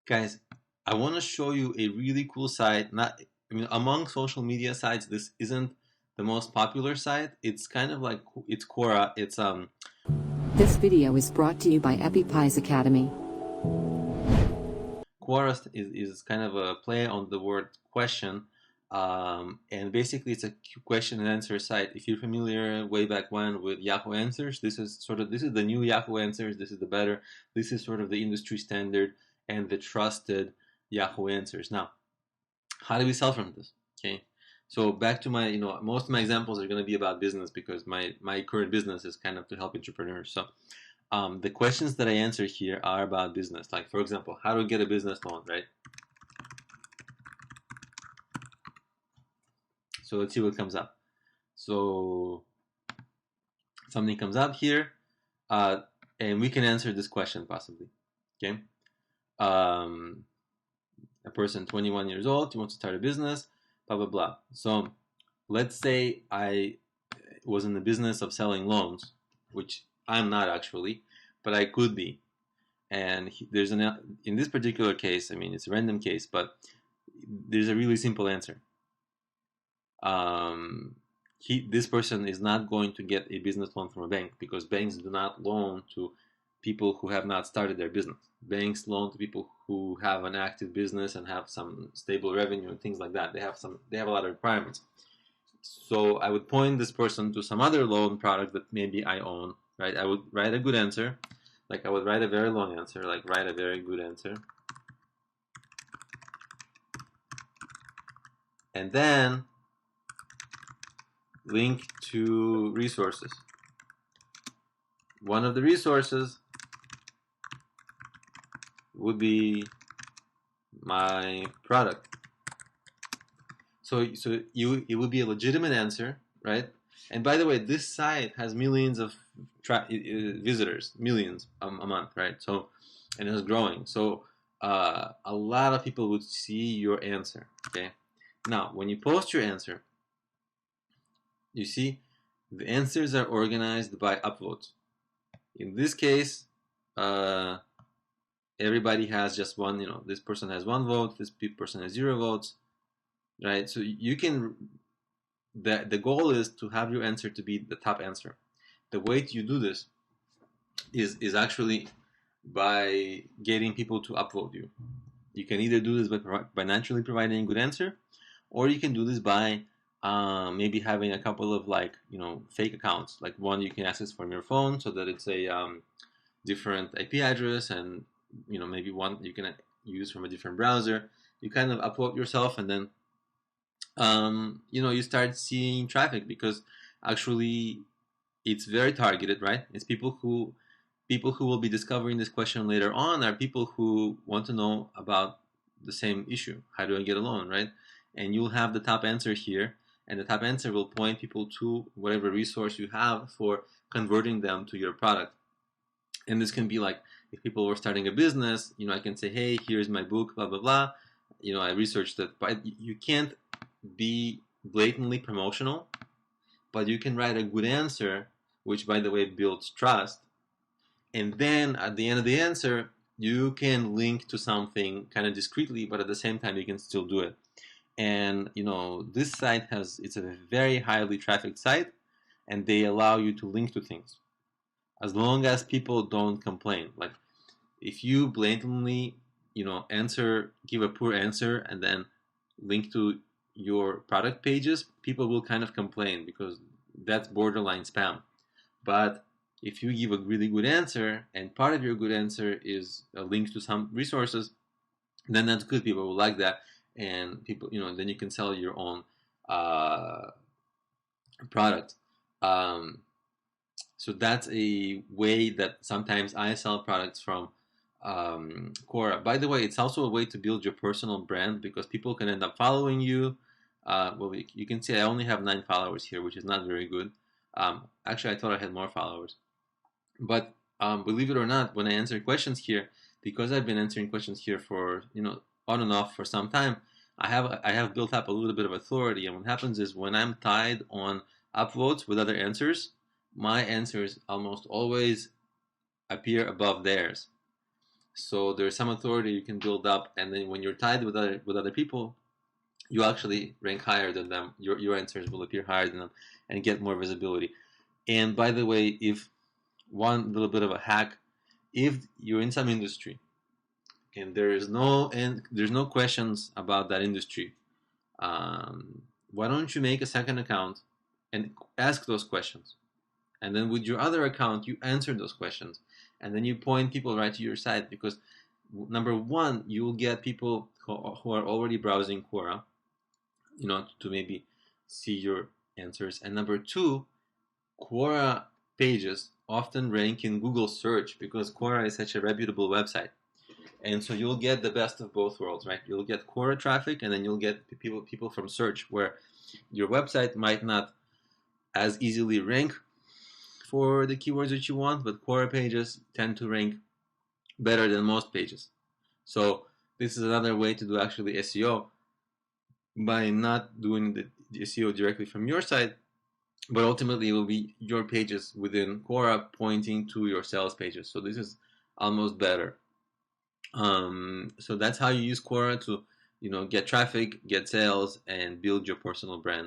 Guys, I want to show you a really cool site. Among social media sites, this isn't the most popular site. It's kind of like it's Quora. This video is brought to you by EpiPies Academy. Quora is kind of a play on the word question, and basically it's a question and answer site. If you're familiar way back when with Yahoo Answers, this is the new Yahoo Answers. This is the better. This is sort of the industry standard and the trusted Yahoo Answers. Now, how do we sell from this? Okay, so back to my, most of my examples are going to be about business because my current business is kind of to help entrepreneurs. So the questions that I answer here are about business. Like, for example, how to get a business loan, right? So let's see what comes up. So something comes up here, and we can answer this question possibly. Okay. A person 21 years old, he wants to start a business, blah, blah, blah. So let's say I was in the business of selling loans, which I'm not actually, but I could be. And in this particular case, I mean, it's a random case, but there's a really simple answer. This person is not going to get a business loan from a bank because banks do not loan to people who have not started their business. Banks loan to people who have an active business and have some stable revenue and things like that. They have a lot of requirements. So I would point this person to some other loan product that maybe I own, right? I would write a good answer, like I would write a very long answer, like write a very good answer. And then link to resources. One of the resources would be my product. So it would be a legitimate answer, right? And by the way, this site has millions of visitors, millions a month, right? So, and it's growing. So a lot of people would see your answer. Okay. Now, when you post your answer, you see the answers are organized by upvotes. In this case, everybody has just one. This person has 1 vote. This person has 0 votes. Right, so you can. The goal is to have your answer to be the top answer. The way you do this is actually by getting people to upvote you. You can either do this by naturally providing a good answer, or you can do this by maybe having a couple of fake accounts. Like one you can access from your phone so that it's a different IP address, and maybe one you can use from a different browser. You kind of upvote yourself, and then you start seeing traffic because actually it's very targeted, right? It's people who will be discovering this question later on are people who want to know about the same issue. How do I get a loan, right? And you'll have the top answer here, and the top answer will point people to whatever resource you have for converting them to your product. And this can be like, if people were starting a business, I can say, hey, here's my book, blah, blah, blah. I researched it, but you can't be blatantly promotional, but you can write a good answer, which by the way builds trust, and then at the end of the answer you can link to something kind of discreetly, but at the same time you can still do it. And this site it's a very highly trafficked site, and they allow you to link to things as long as people don't complain. Like if you blatantly give a poor answer and then link to your product pages, people will kind of complain because that's borderline spam. But if you give a really good answer and part of your good answer is a link to some resources, then that's good. People will like that, and people, then you can sell your own product. So that's a way that sometimes I sell products from Quora. By the way, it's also a way to build your personal brand because people can end up following you. Well, you can see I only have 9 followers here, which is not very good. Actually, I thought I had more followers. But believe it or not, when I answer questions here, because I've been answering questions here for on and off for some time, I have built up a little bit of authority. And what happens is when I'm tied on upvotes with other answers, my answers almost always appear above theirs. So there's some authority you can build up, and then when you're tied with other people, you actually rank higher than them. Your answers will appear higher than them and get more visibility. And by the way, if one little bit of a hack, if you're in some industry and there's no questions about that industry, why don't you make a second account and ask those questions? And then with your other account, you answer those questions, and then you point people right to your site, because number one, you will get people who are already browsing Quora, to maybe see your answers. And number two, Quora pages often rank in Google search because Quora is such a reputable website. And so you'll get the best of both worlds, right? You'll get Quora traffic, and then you'll get people from search, where your website might not as easily rank for the keywords that you want, but Quora pages tend to rank better than most pages. So this is another way to do actually SEO, by not doing the SEO directly from your site, but ultimately it will be your pages within Quora pointing to your sales pages. So this is almost better. So that's how you use Quora to get traffic, get sales, and build your personal brand.